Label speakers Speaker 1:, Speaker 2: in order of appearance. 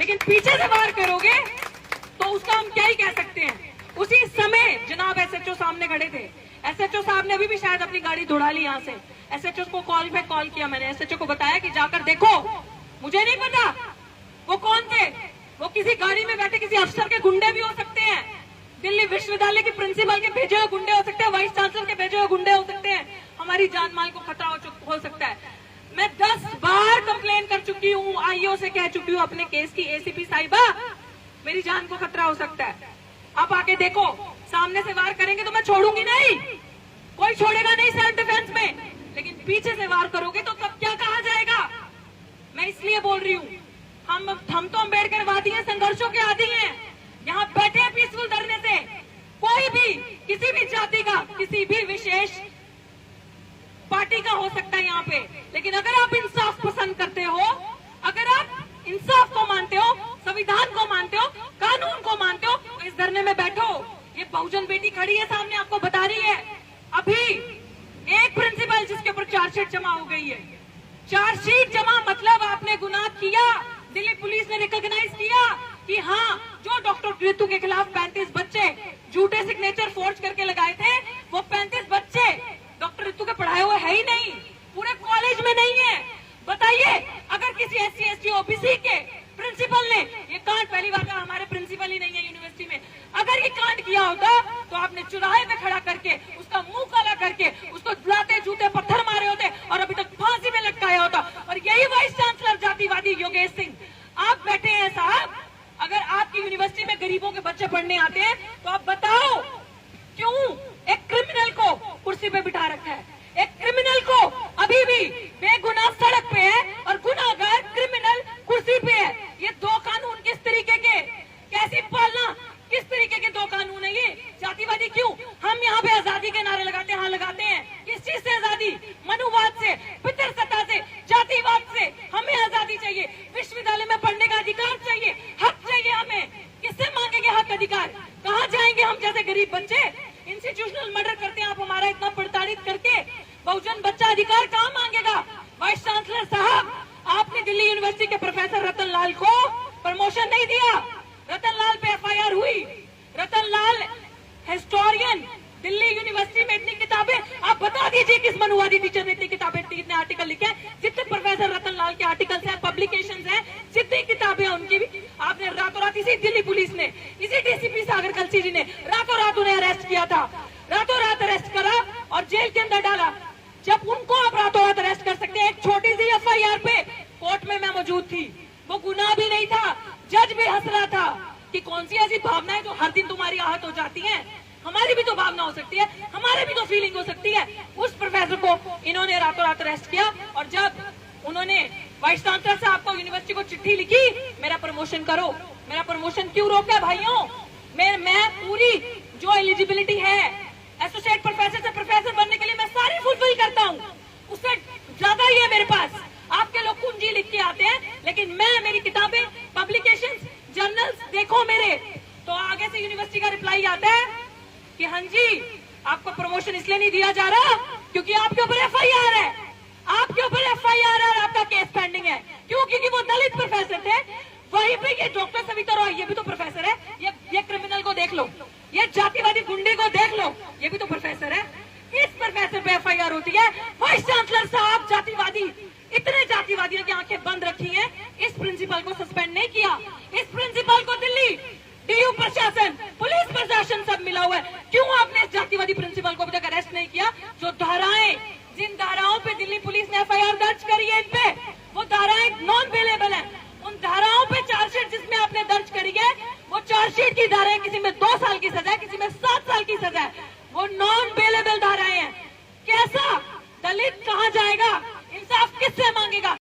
Speaker 1: लेकिन पीछे से वार करोगे तो उसका हम क्या ही कह सकते हैं। उसी समय जनाब एसएचओ सामने खड़े थे। एसएचओ साहब ने अभी भी शायद अपनी गाड़ी दौड़ा ली यहाँ से। एसएचओ को कॉल किया मैंने, एसएचओ को बताया कि जाकर देखो। मुझे नहीं पता वो कौन थे, वो किसी गाड़ी में बैठे किसी अफसर के गुंडे भी हो सकते हैं, दिल्ली विश्वविद्यालय के प्रिंसिपल के भेजे हुए गुंडे हो सकते हैं, वाइस चांसलर के भेजे हुए गुंडे हो सकते हैं, हमारी जान माल को खतरा हो सकता है। मैं 10 बार कंप्लेन कर चुकी हूँ, आईओ से कह चुकी हूँ अपने केस की, एसीपी साहिबा मेरी जान को खतरा हो सकता है। आप आके देखो, सामने से वार करेंगे तो मैं छोड़ूंगी नहीं, कोई छोड़ेगा नहीं सेल्फ डिफेंस में, लेकिन पीछे से वार करोगे तो तब क्या कहा जाएगा। मैं इसलिए बोल रही हूँ, हम तो अम्बेडकरवादी हैं, संघर्षों के आदी हैं। यहाँ बैठे हैं पीसफुल धरने से, कोई भी किसी भी जाति का, किसी भी विशेष पार्टी का हो सकता है यहाँ पे, लेकिन अगर आप इंसाफ पसंद करते हो, अगर आप इंसाफ को मानते हो, संविधान को मानते हो, कानून को मानते हो, तो इस धरने में बैठो। ये बहुजन बेटी खड़ी है सामने, आपको बता रही है अभी एक प्रिंसिपल जिसके ऊपर चार्जशीट जमा हो गई है। चार्जशीट जमा मतलब आपने गुनाह किया, दिल्ली पुलिस ने रिकॉग्नाइज किया कि हाँ, जो डॉक्टर ऋतु के खिलाफ 35 बच्चे झूठे सिग्नेचर फोर्ज करके लगाए थे, वो 35 बच्चे डॉक्टर ऋतु के पढ़ाए हुए है ही नहीं, पूरे कॉलेज में नहीं है। बताइए, अगर किसी SC ST OBC के प्रिंसिपल ने ये कांड, पहली बात हमारे प्रिंसिपल ही नहीं है यूनिवर्सिटी में, अगर ये कांड किया होता तो आपने चौराहे पे खड़ा करके उसका मुंह काला करके उसको लाते जूते पत्थर मारे होते और अभी तक फांसी में लटकाया होता। और यही वाइस चांसलर जातिवादी योगेश सिंह, आप बैठे हैं साहब, अगर आपकी यूनिवर्सिटी में गरीबों के बच्चे पढ़ने आते हैं तो आप बताओ क्यों एक क्रिमिनल को कुर्सी पे बिठा रखा है। एक क्रिमिनल को अभी भी बेगुनाह सड़क पे है और गुनाहगार क्रिमिनल कुर्सी पे है। ये दो कानून किस तरीके के, कैसी पालना, किस तरीके के दो कानून है ये। जातिवादी क्यों? हम यहाँ पे आजादी के नारे लगाते हैं, हाँ लगाते हैं। किस चीज से आजादी? मनुवाद से, पितृसत्ता से, जातिवाद से। हमें आजादी चाहिए, विश्वविद्यालय में पढ़ने का अधिकार चाहिए, हक चाहिए हमें। किससे मांगेंगे हक अधिकार? कहाँ जाएंगे हम जैसे गरीब बच्चे? इंस्टीट्यूशनल मर्डर करते हैं आप हमारा इतना प्रताड़ित करके, बहुजन बच्चा अधिकार कहाँ मांगेगा? वाइस चांसलर साहब, आपने दिल्ली यूनिवर्सिटी के प्रोफेसर रतन लाल को प्रमोशन नहीं दिया। रतन लाल पे FIR हुई। रतन लाल हिस्टोरियन, दिल्ली यूनिवर्सिटी में इतनी किताबें, आप बता दीजिए किस मनुवादी टीचर ने इतनी किताबें, इतने आर्टिकल लिखे हैं? जितने प्रोफेसर रतन लाल के आर्टिकल्स हैं, पब्लिकेशंस हैं, जितनी किताबें हैं उनकी भी आपने रातों रात, इसी दिल्ली पुलिस ने, इसी DCP सागर कलसी जी ने रातों रात उन्हें अरेस्ट किया था, रातों रात अरेस्ट करा और जेल के अंदर डाला। जब उनको आप रातों रात अरेस्ट कर सकते हैं, एक छोटी सी FIR पे, कोर्ट में मैं मौजूद थी, वो गुनाह भी नहीं था, जज भी हंस रहा था कि कौन सी ऐसी भावनाएं जो हर दिन तुम्हारी आहत हो जाती हैं, हमारी भी तो भावना हो सकती है, हमारे भी तो फीलिंग हो सकती है। उस प्रोफेसर को इन्होंने रातों रात अरेस्ट किया और जब उन्होंने वाइस चांसलर साहब को, यूनिवर्सिटी को चिट्ठी लिखी, मेरा प्रमोशन करो, मेरा प्रमोशन क्यों रोका भाइयों? मैं पूरी जो एलिजिबिलिटी है एसोसिएट प्रोफेसर से प्रोफेसर बनने के लिए मैं सारी फुलफिल करता हूँ, उससे ज्यादा ही है मेरे पास। आपके लोग कुंजी लिख के आते हैं, लेकिन मैं, मेरी किताबें, पब्लिकेशंस, जर्नल्स देखो मेरे, तो आगे से यूनिवर्सिटी का रिप्लाई आता है कि हाँ जी, आपको प्रमोशन इसलिए नहीं दिया जा रहा क्योंकि आपके ऊपर FIR है, आपके ऊपर FIR है, आपका केस पेंडिंग है। क्यों? क्योंकि वो दलित प्रोफेसर थे। वहीं पे ये डॉक्टर सविता रॉय, ये भी तो प्रोफेसर है। ये क्रिमिनल को देख लो, ये जातिवादी गुंडे को देख लो, ये भी तो प्रोफेसर है। इस प्रोफेसर पे FIR होती है। वाइस चांसलर साहब जातिवादी, इतने जातिवादियों की आंखें बंद रखी हैं, इस प्रिंसिपल को सस्पेंड नहीं किया। इस प्रिंसिपल को दिल्ली DU प्रशासन, पुलिस प्रशासन सब मिला हुआ है। क्यों आपने इस जातिवादी प्रिंसिपल को अभी तक अरेस्ट नहीं किया? जो धाराएं, जिन धाराओं पे दिल्ली पुलिस ने FIR दर्ज करी है, इन पे वो धाराएं नॉन अवेलेबल है। उन धाराओं पे चार्जशीट जिसमें आपने दर्ज करी है, वो चार्जशीट की धाराएं, किसी में 2 साल की सजा है, किसी में 7 साल की सजा है, वो नॉन अवेलेबल धाराएं हैं। कैसा दलित कहाँ जाएगा? इंसाफ किससे मांगेगा?